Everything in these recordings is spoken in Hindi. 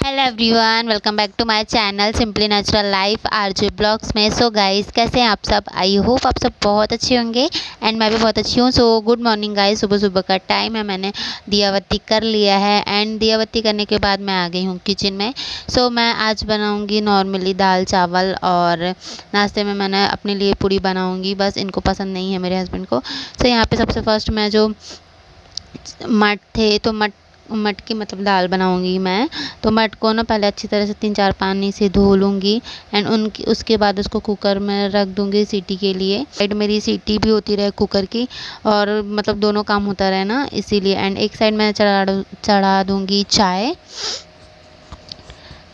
Hello everyone, welcome back to my channel simply natural life RJ blogs में। सो गाइस, कैसे हैं आप सब? आई होप आप सब बहुत अच्छे होंगे एंड मैं भी बहुत अच्छी हूँ। सो गुड मॉर्निंग गाइस, सुबह सुबह का टाइम है, मैंने दियाबत्ती कर लिया है एंड दियाबत्ती करने के बाद मैं आ गई हूँ किचन में। सो मैं आज बनाऊँगी नॉर्मली दाल चावल और नाश्ते में मैंने अपने लिए पूड़ी बनाऊँगी, बस इनको पसंद नहीं है मेरे हस्बैंड को। सो यहाँ पर सबसे फर्स्ट मैं जो मट थे तो मट की मतलब दाल बनाऊंगी मैं। तो मट को ना पहले अच्छी तरह से 3-4 पानी से धो लूँगी एंड उनकी उसके बाद उसको कुकर में रख दूँगी सीटी के लिए। साइड मेरी सीटी भी होती रहे कुकर की और मतलब दोनों काम होता रहे ना, इसीलिए। एंड एक साइड मैं चढ़ा दूँगी चाय।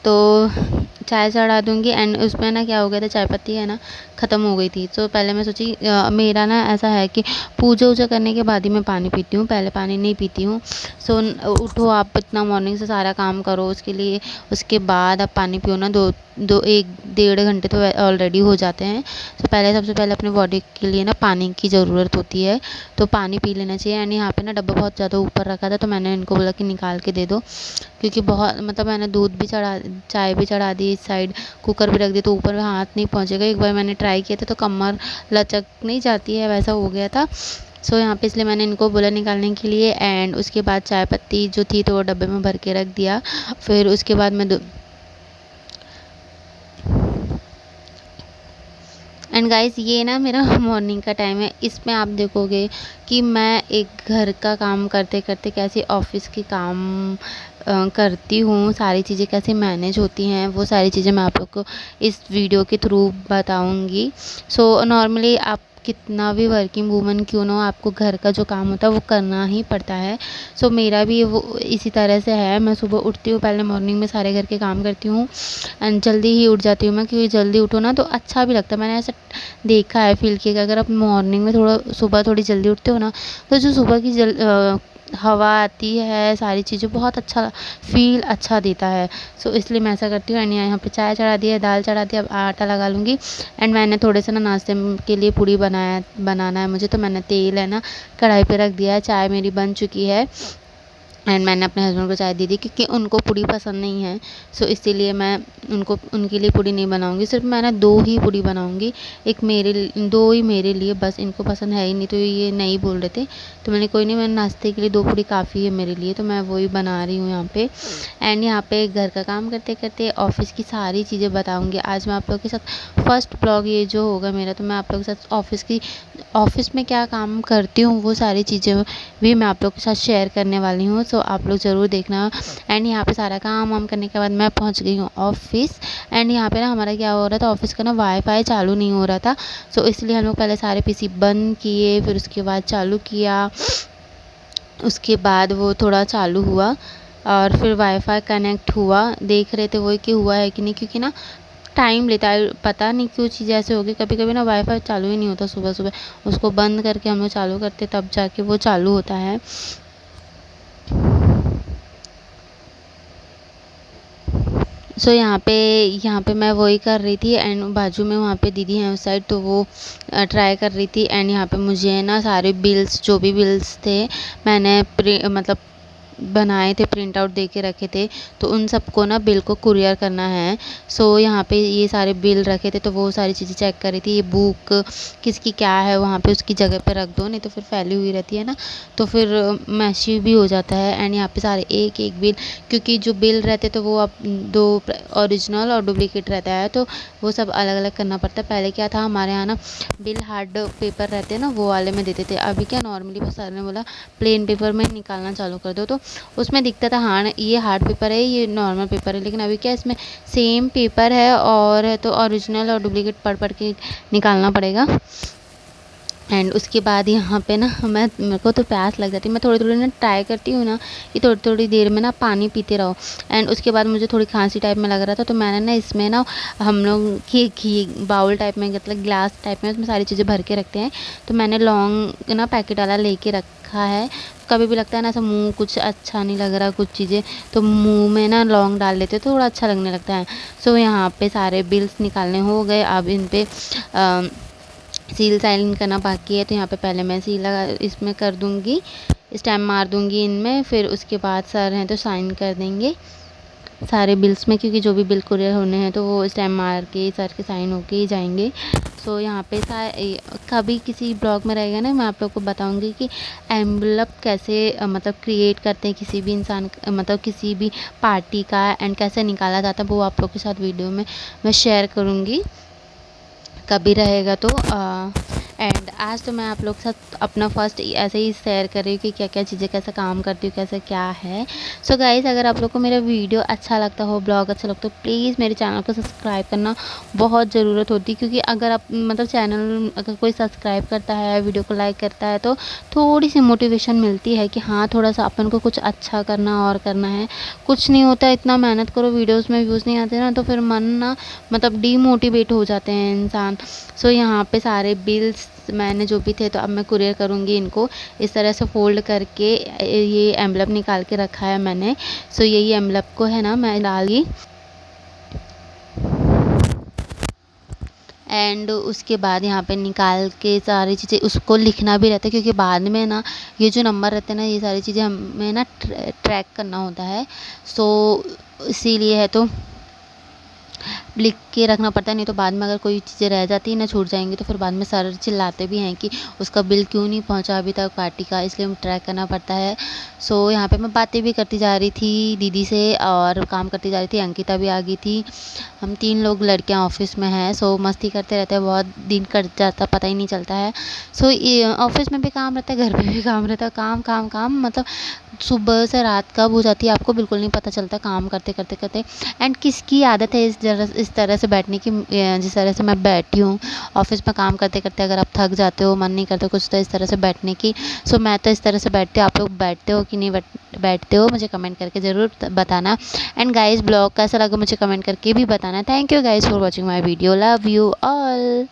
तो चाय चढ़ा दूँगी एंड उसमें ना क्या हो गया था, चाय पत्ती है ना ख़त्म हो गई थी। तो पहले मैं सोची मेरा ना ऐसा है कि पूजा वूजा करने के बाद ही मैं पानी पीती हूँ, पहले पानी नहीं पीती हूँ। सो उठो आप इतना मॉर्निंग से सारा काम करो, उसके लिए उसके बाद आप पानी पियो ना, दो 1-1.5 घंटे तो ऑलरेडी हो जाते हैं। तो सबसे पहले अपने बॉडी के लिए ना पानी की ज़रूरत होती है, तो पानी पी लेना चाहिए। एंड यहाँ पे ना डब्बा बहुत ज़्यादा ऊपर रखा था, तो मैंने इनको बोला कि निकाल के दे दो, क्योंकि बहुत मतलब मैंने चाय भी चढ़ा दी, इस साइड कुकर भी रख दी, तो ऊपर में हाथ नहीं पहुँचेगा। एक बार मैंने ट्राई किया था तो कमर लचक नहीं जाती है, वैसा हो गया था। सो यहाँ पे इसलिए मैंने इनको बोला निकालने के लिए। एंड उसके बाद चाय पत्ती जो थी तो वो डब्बे में भर के रख दिया। फिर उसके बाद मैं एंड गाइस, ये ना मेरा मॉर्निंग का टाइम है। इसमें आप देखोगे कि मैं एक घर का काम करते करते कैसे ऑफिस के काम करती हूँ, सारी चीज़ें कैसे मैनेज होती हैं, वो सारी चीज़ें मैं आप लोग को इस वीडियो के थ्रू बताऊँगी। सो नॉर्मली आप कितना भी वर्किंग वूमन क्यों ना हो, आपको घर का जो काम होता है वो करना ही पड़ता है। सो मेरा भी वो इसी तरह से है। मैं सुबह उठती हूँ, पहले मॉर्निंग में सारे घर के काम करती हूँ एंड जल्दी ही उठ जाती हूँ मैं, क्योंकि जल्दी उठो ना तो अच्छा भी लगता है। मैंने ऐसा देखा है, फील किया कि अगर आप मॉर्निंग में सुबह थोड़ी जल्दी उठते हो ना, तो जो सुबह की हवा आती है, सारी चीज़ें बहुत अच्छा फील अच्छा देता है। सो इसलिए मैं ऐसा करती हूँ। एंड यहाँ पे चाय चढ़ा दी है, दाल चढ़ा दी, अब आटा लगा लूँगी। एंड मैंने थोड़े से ना नाश्ते के लिए पूड़ी बनाना है मुझे, तो मैंने तेल है ना कढ़ाई पे रख दिया है। चाय मेरी बन चुकी है एंड मैंने अपने हस्बैंड को चाय दे दी, क्योंकि उनको पूड़ी पसंद नहीं है। सो इसीलिए मैं उनके लिए पूड़ी नहीं बनाऊंगी, सिर्फ मैंने 2 ही पूड़ी बनाऊंगी। 2 ही मेरे लिए, बस इनको पसंद है ही नहीं, तो ये नहीं बोल रहे थे। तो मैंने कोई नहीं, मैंने नाश्ते के लिए 2 पूड़ी काफ़ी है मेरे लिए, तो मैं वही बना रही हूँ यहाँ पे। एंड यहाँ पे घर का काम करते करते ऑफिस की सारी चीज़ें बताऊँगी आज मैं आप लोग के साथ। फर्स्ट ब्लॉग ये जो होगा मेरा, तो मैं आप लोग के साथ ऑफिस में क्या काम करती हूँ वो सारी चीज़ें भी मैं आप लोग के साथ शेयर करने वाली हूँ। सो आप लोग ज़रूर देखना। एंड यहाँ पे सारा काम वाम करने के बाद मैं पहुँच गई हूँ ऑफिस। एंड यहाँ पे ना हमारा क्या हो रहा था, ऑफिस का ना वाईफाई चालू नहीं हो रहा था। सो इसलिए हम लोग पहले सारे पीसी बंद किए, फिर उसके बाद चालू किया। उसके बाद वो थोड़ा चालू हुआ और फिर वाईफाई कनेक्ट हुआ। देख रहे थे वही कि हुआ है कि नहीं, क्योंकि ना टाइम लेता है, पता नहीं क्यों चीज़ ऐसे होगी। कभी कभी ना वाईफाई चालू ही नहीं होता सुबह सुबह, उसको बंद करके हम लोग चालू करते तब जाके वो चालू होता है। सो यहाँ पे मैं वही कर रही थी एंड बाजू में वहाँ पे दीदी हैं उस साइड, तो वो ट्राई कर रही थी। एंड यहाँ पे मुझे ना सारे बिल्स जो भी बिल्स थे मैंने मतलब बनाए थे, प्रिंट आउट दे के रखे थे, तो उन सबको ना बिल को कुरियर करना है। सो यहाँ पे ये सारे बिल रखे थे, तो वो सारी चीज़ें चेक कर रही थी। ये बुक किसकी क्या है वहाँ पे उसकी जगह पे रख दो, नहीं तो फिर फैली हुई रहती है ना, तो फिर मैशी भी हो जाता है। एंड यहाँ पे सारे एक एक बिल, क्योंकि जो बिल रहते तो वो अब 2 ओरिजिनल और डुप्लीकेट रहता है, तो वो सब अलग अलग करना पड़ता है। पहले क्या था हमारे यहाँ ना बिल हार्ड पेपर रहते हैं ना, वो वाले में देते थे। अभी क्या नॉर्मली बस सर ने बोला प्लेन पेपर में निकालना चालू कर दो, तो उसमें दिखता था हाँ ये हार्ड पेपर है, ये नॉर्मल पेपर है। लेकिन अभी क्या इसमें सेम पेपर है और तो ओरिजिनल और डुप्लीकेट पढ़ के निकालना पड़ेगा। एंड उसके बाद यहाँ पे ना मेरे को तो प्यास लग जाती है, मैं थोड़ी थोड़ी ना ट्राई करती हूँ ना कि थोड़ी थोड़ी देर में ना पानी पीते रहो। एंड उसके बाद मुझे थोड़ी खांसी टाइप में लग रहा था, तो मैंने ना इसमें ना हम लोग घी बाउल टाइप में, मतलब ग्लास टाइप में, उसमें सारी चीज़ें भर के रखते हैं। तो मैंने लौंग ना पैकेट वाला लेके रखा है। कभी भी लगता है ना ऐसा मुँह कुछ अच्छा नहीं लग रहा कुछ चीज़ें, तो मुँह में ना लौंग डाल लेते तो थोड़ा अच्छा लगने लगता है। सो यहाँ पे सारे बिल्स निकालने हो गए, अब इन पे सील साइन करना बाकी है। तो यहाँ पे पहले मैं सील लगा इसमें कर दूँगी, स्टैम्प मार दूँगी इनमें, फिर उसके बाद सर हैं तो साइन कर देंगे। सारे बिल्स में, क्योंकि जो भी बिल कुरियर होने हैं तो वो स्टैम्प मार के सर के साइन होके ही जाएंगे। सो यहाँ पे कभी किसी ब्लॉग में रहेगा ना, मैं आप लोग को बताऊंगी कि एम्बलप कैसे मतलब क्रिएट करते हैं किसी भी इंसान मतलब किसी भी पार्टी का, एंड कैसे निकाला जाता है, वो आप लोग के साथ वीडियो में मैं शेयर करूँगी कभी रहेगा तो। एंड आज तो मैं आप लोग के साथ अपना फर्स्ट ऐसे ही शेयर कर रही हूँ कि क्या क्या चीज़ें कैसे काम करती हूँ, कैसे क्या है। सो गाइस, अगर आप लोग को मेरा वीडियो अच्छा लगता हो, ब्लॉग अच्छा लगता हो, प्लीज़ मेरे चैनल को सब्सक्राइब करना बहुत ज़रूरत होती है, क्योंकि अगर आप मतलब चैनल अगर कोई सब्सक्राइब करता है, वीडियो को लाइक करता है, तो थोड़ी सी मोटिवेशन मिलती है कि हाँ थोड़ा सा अपन को कुछ अच्छा करना और करना है। कुछ नहीं होता, इतना मेहनत करो, वीडियोज़ में व्यूज़ नहीं आते ना, तो फिर मन ना मतलब डीमोटिवेट हो जाते हैं इंसान। सो यहाँ पे सारे बिल्स मैंने जो भी थे, तो अब मैं कुरियर करूँगी इनको। इस तरह से फ़ोल्ड करके ये एम्बलप निकाल के रखा है मैंने। सो यही एम्बलप को है ना मैं डाली, एंड उसके बाद यहाँ पे निकाल के सारी चीज़ें उसको लिखना भी रहता है, क्योंकि बाद में ना ये जो नंबर रहते हैं ना, ये सारी चीज़ें हमें ना ट्रैक करना होता है। सो इसीलिए है, तो लिख के रखना पड़ता है, नहीं तो बाद में अगर कोई चीज़ें रह जाती है ना, छूट जाएंगी, तो फिर बाद में सर चिल्लाते भी हैं कि उसका बिल क्यों नहीं पहुंचा अभी तक पार्टी का, इसलिए ट्रैक करना पड़ता है। सो यहाँ पे मैं बातें भी करती जा रही थी दीदी से और काम करती जा रही थी। अंकिता भी आ गई थी। हम 3 लोग लड़कियाँ ऑफिस में हैं। सो मस्ती करते रहते हैं, बहुत दिन कट जाता पता ही नहीं चलता है। सो ऑफिस में भी काम रहता है, घर पे भी काम रहता है, काम काम काम, मतलब सुबह से रात कब हो जाती है आपको बिल्कुल नहीं पता चलता, काम करते करते करते। एंड किसकी आदत है इस तरह से बैठने की, जिस तरह से मैं बैठी हूँ ऑफिस में काम करते करते, अगर आप थक जाते हो, मन नहीं करता कुछ, तो इस तरह से बैठने की। सो मैं तो इस तरह से बैठती हूँ। आप लोग बैठते हो कि नहीं बैठते हो, मुझे कमेंट करके ज़रूर बताना। एंड गाइस, ब्लॉग कैसा लगा मुझे कमेंट करके भी बताना। Thank you guys for watching my video, love you all.